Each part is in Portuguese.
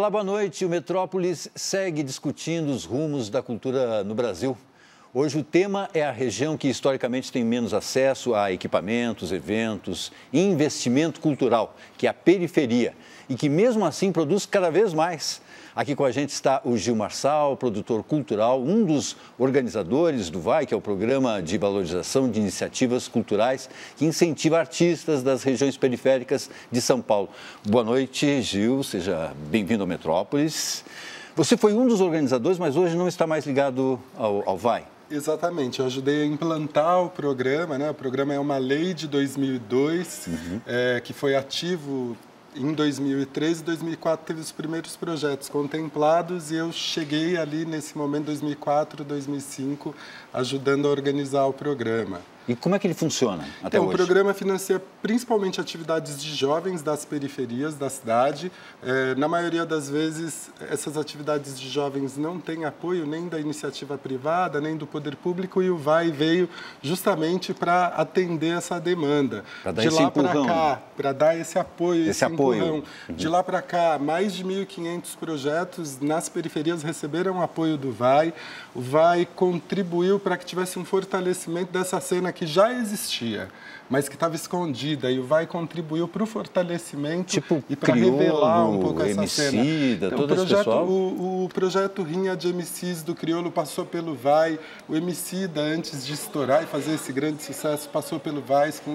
Olá, boa noite. O Metrópolis segue discutindo os rumos da cultura no Brasil. Hoje o tema é a região que historicamente tem menos acesso a equipamentos, eventos e investimento cultural, que é a periferia, e que mesmo assim produz cada vez mais. Aqui com a gente está o Gil Marçal, produtor cultural, um dos organizadores do VAI, que é o Programa de Valorização de Iniciativas Culturais, que incentiva artistas das regiões periféricas de São Paulo. Boa noite, Gil, seja bem-vindo ao Metrópolis. Você foi um dos organizadores, mas hoje não está mais ligado ao VAI. Exatamente, eu ajudei a implantar o programa, né? O programa é uma lei de 2002, que foi ativo em 2013 e 2004, teve os primeiros projetos contemplados e eu cheguei ali nesse momento, 2004, 2005, ajudando a organizar o programa. E como é que ele funciona até hoje? O programa financia principalmente atividades de jovens das periferias da cidade. Na maioria das vezes, essas atividades de jovens não têm apoio nem da iniciativa privada, nem do poder público, e o VAI veio justamente para atender essa demanda. Para dar esse empurrão. Para dar esse apoio, esse apoio. De lá para cá, mais de 1.500 projetos nas periferias receberam apoio do VAI. O VAI contribuiu para que tivesse um fortalecimento dessa cena que já existia, mas que estava escondida, e o VAI contribuiu para o fortalecimento e para revelar um pouco essa cena. Então, todo esse pessoal. O projeto Rinha de MCs do Criolo passou pelo VAI, o Emicida, antes de estourar e fazer esse grande sucesso, passou pelo VAI com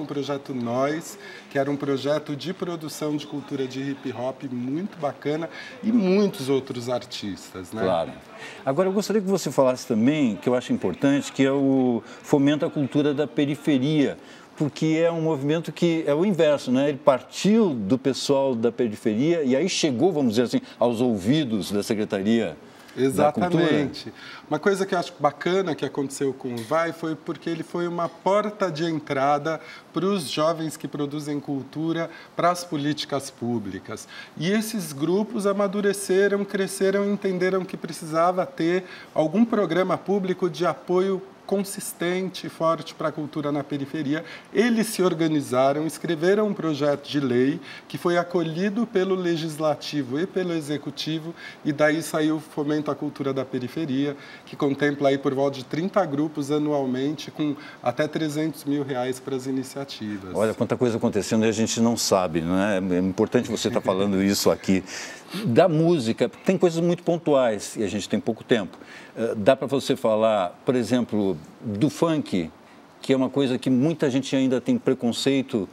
o projeto Nós, que era um projeto de produção de cultura de hip hop muito bacana, e muitos outros artistas, né? Claro. Agora, eu gostaria que você falasse também, que eu acho importante, que é o fomento à cultura da periferia, porque é um movimento que é o inverso, né? Ele partiu do pessoal da periferia e aí chegou, vamos dizer assim, aos ouvidos da Secretaria da Cultura. Exatamente. Uma coisa que eu acho bacana que aconteceu com o VAI foi porque ele foi uma porta de entrada para os jovens que produzem cultura, para as políticas públicas. E esses grupos amadureceram, cresceram e entenderam que precisava ter algum programa público de apoio consistente e forte para a cultura na periferia. Eles se organizaram, escreveram um projeto de lei que foi acolhido pelo Legislativo e pelo Executivo, e daí saiu o Fomento à Cultura da Periferia, que contempla aí por volta de 30 grupos anualmente, com até R$300 mil para as iniciativas. Olha quanta coisa acontecendo e a gente não sabe, não é? É importante você estar falando isso aqui. Da música, tem coisas muito pontuais e a gente tem pouco tempo. Dá para você falar, por exemplo, do funk, que é uma coisa que muita gente ainda tem preconceito,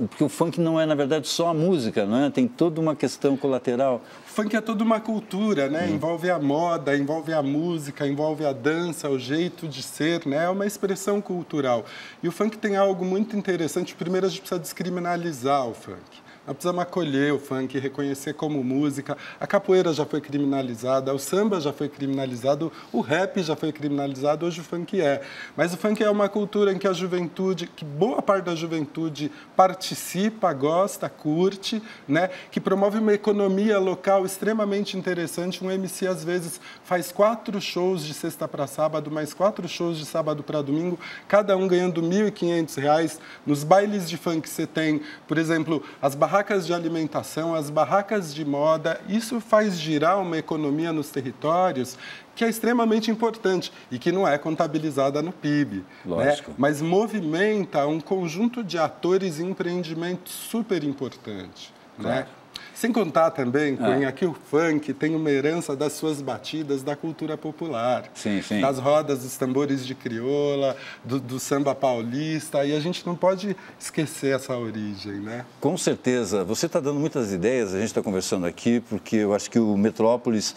porque o funk não é, na verdade, só a música, não é? Tem toda uma questão colateral. O funk é toda uma cultura, né? Envolve a moda, envolve a música, envolve a dança, o jeito de ser, né? É uma expressão cultural. E o funk tem algo muito interessante. Primeiro, a gente precisa descriminalizar o funk. Nós precisamos acolher o funk, reconhecer como música. A capoeira já foi criminalizada, o samba já foi criminalizado, o rap já foi criminalizado, hoje o funk é. Mas o funk é uma cultura em que a juventude, que boa parte da juventude participa, gosta, curte, né? Que promove uma economia local extremamente interessante. Um MC, às vezes, faz 4 shows de sexta para sábado, mais 4 shows de sábado para domingo, cada um ganhando R$1.500. Nos bailes de funk você tem, por exemplo, as barracas de alimentação, as barracas de moda. Isso faz girar uma economia nos territórios que é extremamente importante e que não é contabilizada no PIB. Lógico. Né? Mas movimenta um conjunto de atores e empreendimentos super importante. Claro. Né? Sem contar também, Cunha, que o funk tem uma herança das suas batidas da cultura popular. Sim, sim. Das rodas, dos tambores de crioula, do samba paulista, e a gente não pode esquecer essa origem, né? Com certeza. Você está dando muitas ideias, a gente está conversando aqui, porque eu acho que o Metrópolis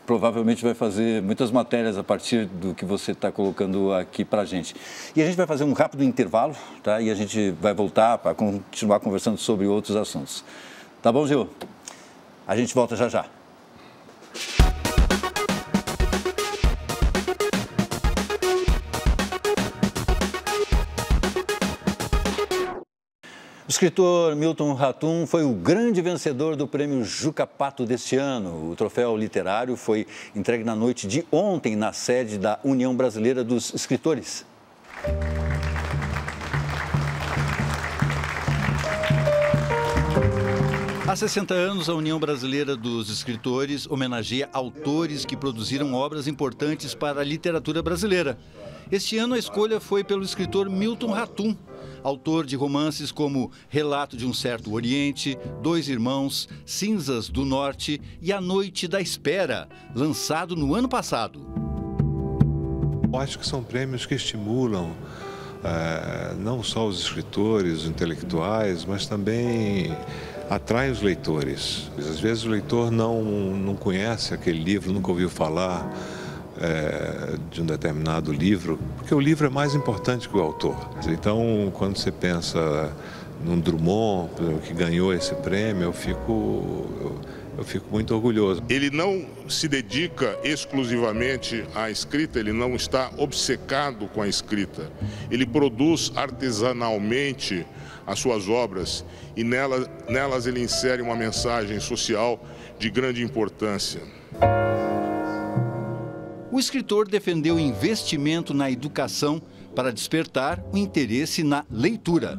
provavelmente vai fazer muitas matérias a partir do que você está colocando aqui para a gente. E a gente vai fazer um rápido intervalo, tá? E a gente vai voltar para continuar conversando sobre outros assuntos. Tá bom, Gil? A gente volta já já. O escritor Milton Ratum foi o grande vencedor do prêmio Juca Pato deste ano. O troféu literário foi entregue na noite de ontem na sede da União Brasileira dos Escritores. A Há 60 anos, a União Brasileira dos Escritores homenageia autores que produziram obras importantes para a literatura brasileira. Este ano, a escolha foi pelo escritor Milton Ratum, autor de romances como Relato de um Certo Oriente, Dois Irmãos, Cinzas do Norte e A Noite da Espera, lançado no ano passado. Eu acho que são prêmios que estimulam não só os escritores, os intelectuais, mas também atraem os leitores. Às vezes o leitor não conhece aquele livro, nunca ouviu falar de um determinado livro, porque o livro é mais importante que o autor. Então, quando você pensa num Drummond, que ganhou esse prêmio, eu fico muito orgulhoso. Ele não se dedica exclusivamente à escrita, ele não está obcecado com a escrita. Ele produz artesanalmente as suas obras e nelas ele insere uma mensagem social de grande importância. O escritor defendeu investimento na educação para despertar o interesse na leitura.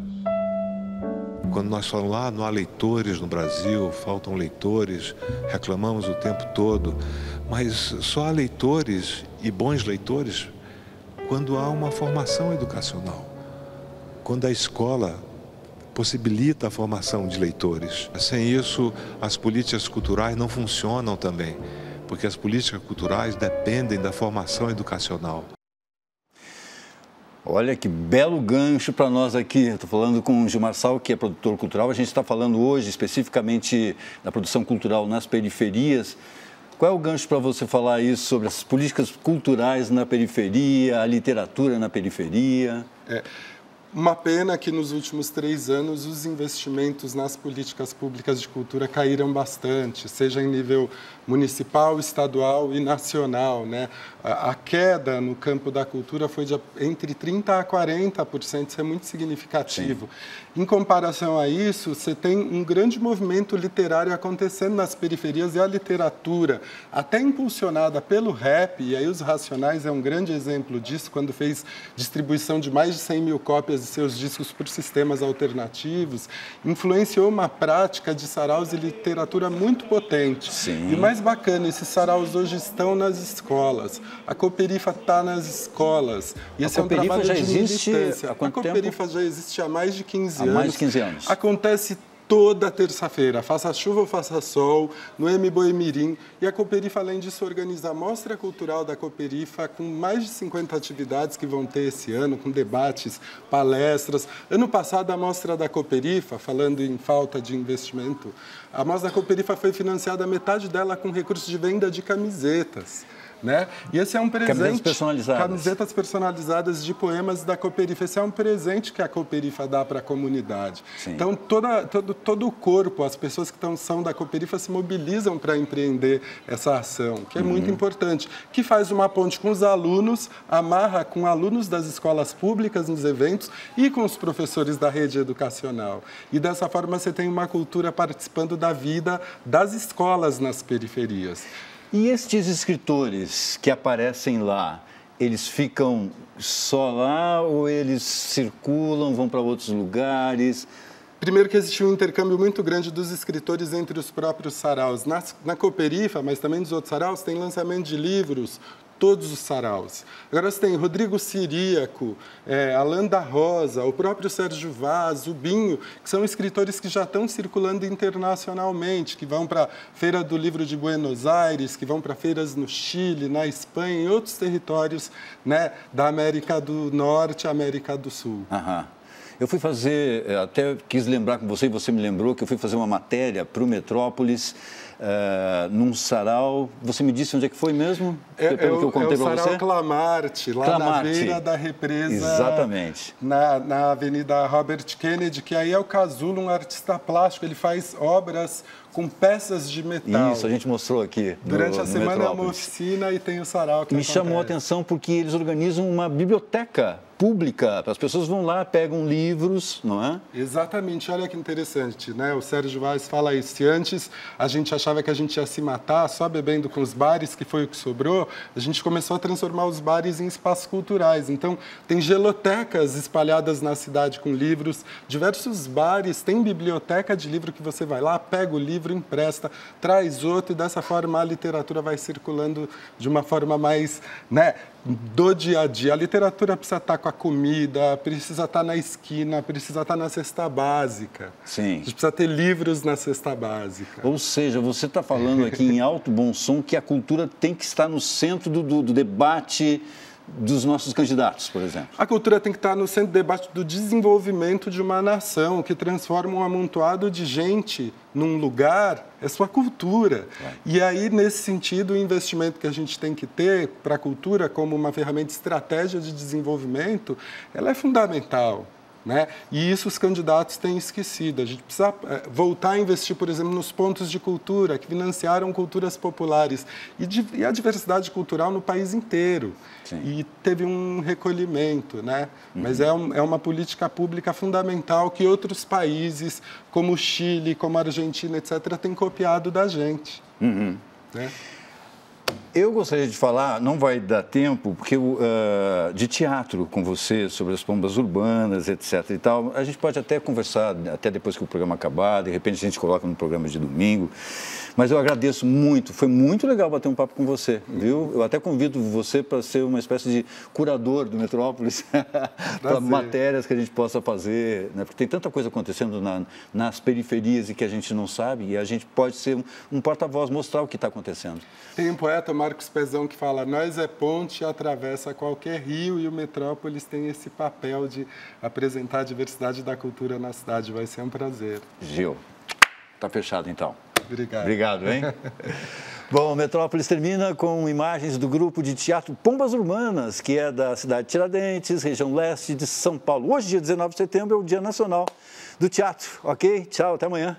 Quando nós falamos, não há leitores no Brasil, faltam leitores, reclamamos o tempo todo, mas só há leitores e bons leitores quando há uma formação educacional, quando a escola possibilita a formação de leitores. Sem isso, as políticas culturais não funcionam também, porque as políticas culturais dependem da formação educacional. Olha que belo gancho para nós aqui. Estou falando com o Gilmar Sal, que é produtor cultural. A gente está falando hoje especificamente da produção cultural nas periferias. Qual é o gancho para você falar isso sobre as políticas culturais na periferia, a literatura na periferia? Uma pena que nos últimos 3 anos os investimentos nas políticas públicas de cultura caíram bastante, seja em nível municipal, estadual e nacional, né? A queda no campo da cultura foi de entre 30% a 40%, isso é muito significativo. Sim. Em comparação a isso, você tem um grande movimento literário acontecendo nas periferias e a literatura, até impulsionada pelo rap, e aí os Racionais é um grande exemplo disso, quando fez distribuição de mais de 100 mil cópias de seus discos por sistemas alternativos, influenciou uma prática de saraus e literatura muito potente. Sim. E o mais bacana, esses saraus hoje estão nas escolas. A Cooperifa está nas escolas. E esse é um trabalho de militância. Há quanto tempo? A Cooperifa já existe há mais de 15 anos. Há mais de 15 anos. Acontece toda terça-feira, faça chuva ou faça sol, no Mboimirim. E a Cooperifa, além disso, organiza a Mostra Cultural da Cooperifa, com mais de 50 atividades que vão ter esse ano, com debates, palestras. Ano passado, a Mostra da Cooperifa, falando em falta de investimento, a Mostra da Cooperifa foi financiada, metade dela com recursos de venda de camisetas. Né? E esse é um presente. Camisetas personalizadas. Camisetas personalizadas de poemas da Cooperifa. Esse é um presente que a Cooperifa dá para a comunidade. Sim. Então, todo o corpo, as pessoas que são da Cooperifa se mobilizam para empreender essa ação, que é muito importante. Que faz uma ponte com os alunos, amarra com alunos das escolas públicas nos eventos e com os professores da rede educacional. E dessa forma você tem uma cultura participando da vida das escolas nas periferias. E estes escritores que aparecem lá, eles ficam só lá ou eles circulam, vão para outros lugares? Primeiro que existe um intercâmbio muito grande dos escritores entre os próprios saraus. Na Cooperifa, mas também nos outros saraus, tem lançamento de livros, todos os saraus. Agora você tem Rodrigo Ciríaco, Alan da Rosa, o próprio Sérgio Vaz, o Binho, que são escritores que já estão circulando internacionalmente, que vão para a Feira do Livro de Buenos Aires, que vão para feiras no Chile, na Espanha, em outros territórios, né, da América do Norte e América do Sul. Aham. Eu fui fazer, até quis lembrar com você, e você me lembrou, que eu fui fazer uma matéria para o Metrópolis, num sarau. Você me disse onde é que foi mesmo? Pelo que eu contei para você? É o sarau Clamarte, lá na beira da represa. Exatamente. Na Avenida Robert Kennedy, que aí é o Casulo, um artista plástico. Ele faz obras com peças de metal. Isso, a gente mostrou aqui. Durante a semana é uma oficina e tem o sarau que Me chamou a atenção porque eles organizam uma biblioteca pública. As pessoas vão lá, pegam livros, não é? Exatamente. Olha que interessante, né? O Sérgio Vaz fala isso. Se antes a gente achava que a gente ia se matar só bebendo com os bares, que foi o que sobrou, a gente começou a transformar os bares em espaços culturais. Então, tem gelotecas espalhadas na cidade com livros, diversos bares, tem biblioteca de livro que você vai lá, pega o livro, empresta, traz outro, e dessa forma a literatura vai circulando de uma forma mais, né, do dia a dia. A literatura precisa estar com a comida, precisa estar na esquina, precisa estar na cesta básica. Sim. A gente precisa ter livros na cesta básica. Ou seja, você está falando aqui em alto bom som que a cultura tem que estar no centro do debate dos nossos candidatos, por exemplo. A cultura tem que estar no centro do debate do desenvolvimento de uma nação, que transforma um amontoado de gente num lugar, é sua cultura. E aí, nesse sentido, o investimento que a gente tem que ter para a cultura como uma ferramenta de estratégia de desenvolvimento, ela é fundamental. Né? E isso os candidatos têm esquecido. A gente precisa voltar a investir, por exemplo, nos pontos de cultura, que financiaram culturas populares e a diversidade cultural no país inteiro. Sim. E teve um recolhimento, né? Mas é uma política pública fundamental que outros países, como o Chile, como a Argentina, etc., têm copiado da gente. Né? Eu gostaria de falar, não vai dar tempo, porque de teatro com você, sobre as pombas urbanas, etc. e tal. A gente pode até conversar, até depois que o programa acabar, de repente a gente coloca no programa de domingo. Mas eu agradeço muito, foi muito legal bater um papo com você, viu? Eu até convido você para ser uma espécie de curador do Metrópolis, para matérias que a gente possa fazer, né? Porque tem tanta coisa acontecendo nas periferias e que a gente não sabe, e a gente pode ser um porta-voz, mostrar o que está acontecendo. Tem um poeta, Marcos Pezão, que fala: nós é ponte, atravessa qualquer rio, e o Metrópolis tem esse papel de apresentar a diversidade da cultura na cidade. Vai ser um prazer. Gil, tá fechado então. Obrigado. Obrigado, hein? Bom, o Metrópolis termina com imagens do grupo de teatro Pombas Urbanas, que é da cidade de Tiradentes, região leste de São Paulo. Hoje, dia 19 de setembro, é o Dia Nacional do Teatro, ok? Tchau, até amanhã.